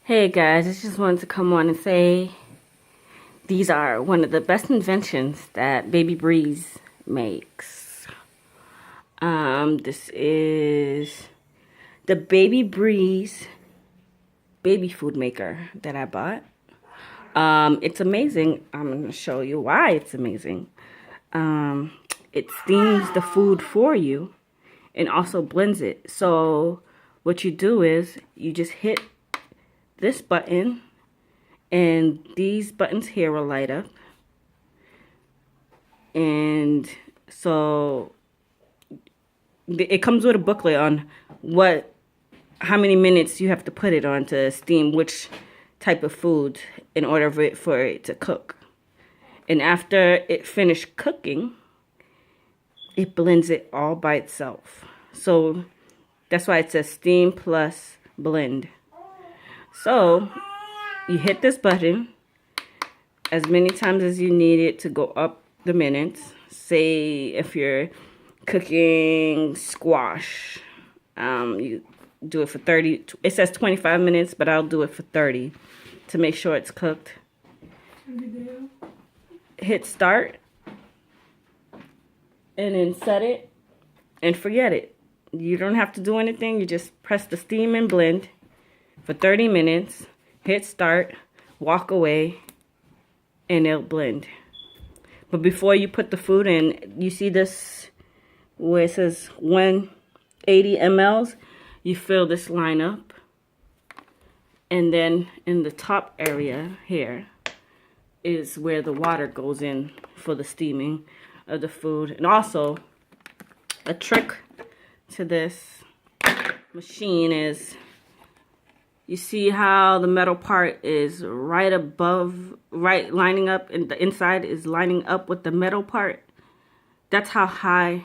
Hey guys, I just wanted to come on and say these are one of the best inventions that Babybrezza makes. This is the Babybrezza baby food maker that I bought. It's amazing. I'm going to show you why it's amazing. It steams the food for you and also blends it. So what you do is you just hit this button and these buttons here will light up, and so it comes with a booklet on how many minutes you have to put it on to steam which type of food in order for it to cook. And after it finished cooking, it blends it all by itself. So that's why it says steam plus blend. So you hit this button as many times as you need it to go up the minutes. Say if you're cooking squash, you do it for 30. It says 25 minutes, but I'll do it for 30 to make sure it's cooked. Hit start and then set it and forget it. You don't have to do anything. You just press the steam and blend for 30 minutes, hit start, walk away, and it'll blend. But before you put the food in, you see this where it says 180 mLs, you fill this line up. And then in the top area here is where the water goes in for the steaming of the food. And also, a trick to this machine is, you see how the metal part is right lining up, and the inside is lining up with the metal part? That's how high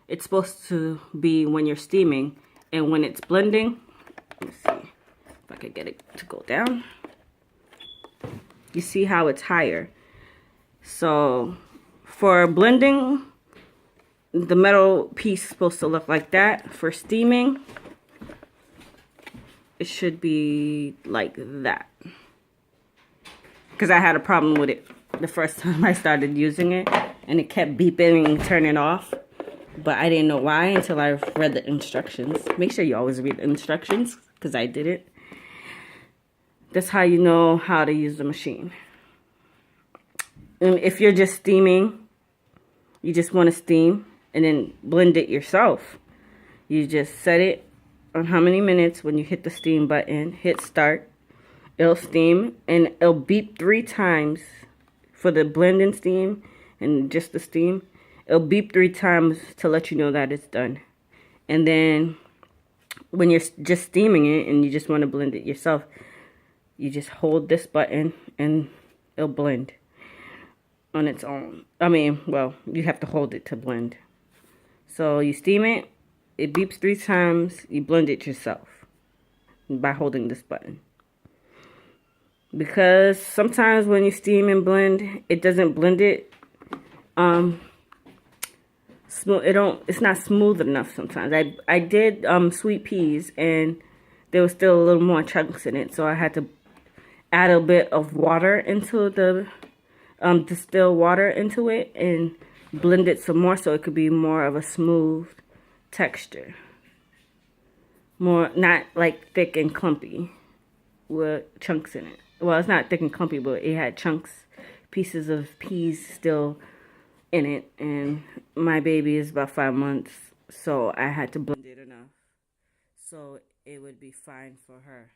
it's supposed to be when you're steaming. And when it's blending, let me see if I could get it to go down. You see how it's higher. So for blending, the metal piece is supposed to look like that. For steaming, it should be like that. Because I had a problem with it the first time I started using it, and it kept beeping and turning off. But I didn't know why until I read the instructions. Make sure you always read the instructions, because I did it. That's how you know how to use the machine. And if you're just steaming, you just want to steam and then blend it yourself. You just set it on how many minutes. When you hit the steam button, hit start, it'll steam, and it'll beep 3 times for the blend and steam and just the steam. It'll beep 3 times to let you know that it's done. And then when you're just steaming it and you just want to blend it yourself, you just hold this button and it'll blend on its own. I mean, well, you have to hold it to blend. So you steam it, it beeps 3 times, you blend it yourself by holding this button. Because sometimes when you steam and blend, it doesn't blend it it's not smooth enough sometimes. I did sweet peas, and there was still a little more chunks in it, so I had to add a bit of water into the distilled water into it and blend it some more so it could be more of a smooth texture. More, not like thick and clumpy with chunks in it. Well, it's not thick and clumpy, but it had chunks, pieces of peas still in it. And my baby is about 5 months, so I had to blend it enough so it would be fine for her.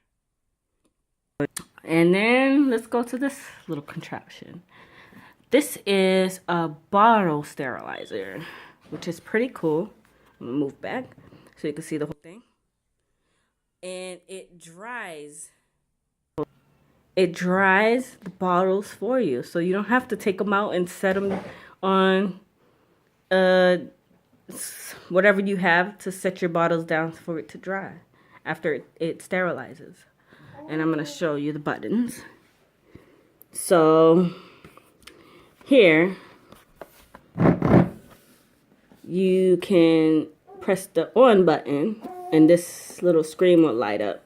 And then let's go to this little contraption. This is a bottle sterilizer, which is pretty cool. I'm gonna move back so you can see the whole thing. And it dries the bottles for you, so you don't have to take them out and set them on whatever you have to set your bottles down for it to dry after it sterilizes. And I'm going to show you the buttons. So here you can press the on button and this little screen will light up.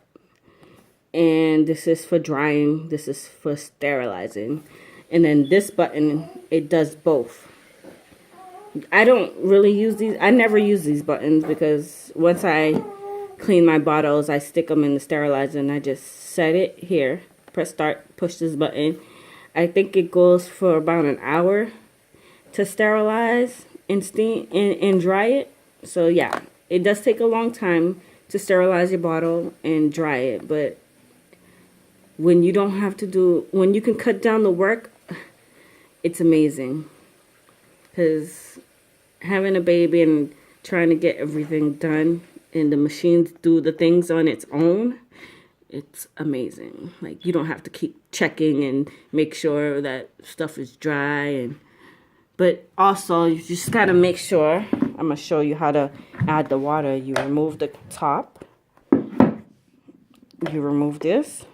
and this is for drying. This is for sterilizing. And then this button, it does both. I don't really use these. I never use these buttons because once I clean my bottles, I stick them in the sterilizer and I just set it here. Press start, push this button. I think it goes for about an hour to sterilize and steam and dry it. So yeah, it does take a long time to sterilize your bottle and dry it, but when you don't have to do, when you can cut down the work, it's amazing. Because having a baby and trying to get everything done and the machines do the things on its own, it's amazing. Like, you don't have to keep checking and make sure that stuff is dry. But also, you just got to make sure. I'm going to show you how to add the water. You remove the top. You remove this.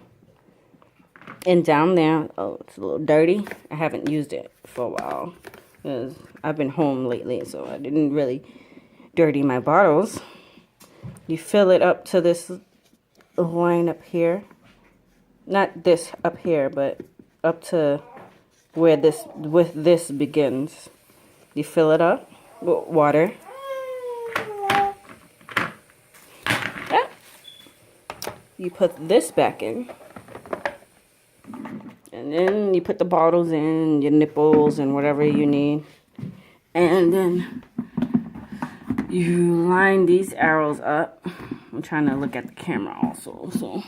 And down there, oh, it's a little dirty. I haven't used it for a while, because I've been home lately, so I didn't really dirty my bottles. You fill it up to this line up here. Not this up here, but up to where this begins. You fill it up with water. Yeah. You put this back in. And then you put the bottles in, your nipples and whatever you need. And then you line these arrows up. I'm trying to look at the camera also. So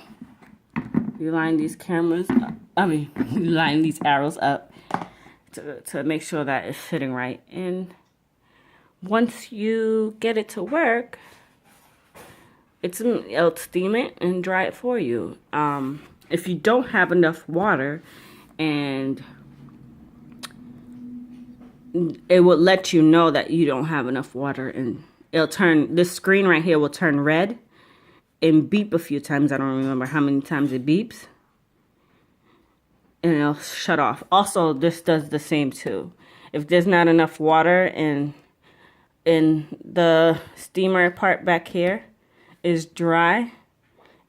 you line these you line these arrows up to make sure that it's fitting right. And once you get it to work, it'll steam it and dry it for you. If you don't have enough water, and it will let you know that you don't have enough water, and this screen right here will turn red and beep a few times. I don't remember how many times it beeps, and it'll shut off. Also, this does the same too. If there's not enough water in the steamer part back here is dry,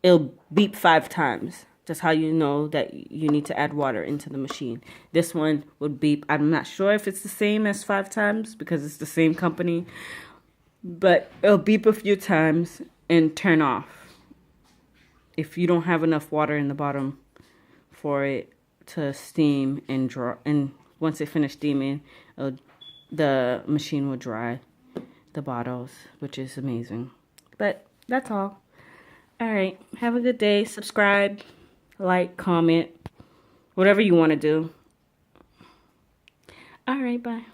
it'll beep 5 times. That's how you know that you need to add water into the machine. This one would beep. I'm not sure if it's the same as 5 times because it's the same company. But it'll beep a few times and turn off if you don't have enough water in the bottom for it to steam and draw. And once it finishes steaming, the machine will dry the bottles, which is amazing. But that's all. All right. Have a good day. Subscribe. Like, comment, whatever you want to do. All right, bye.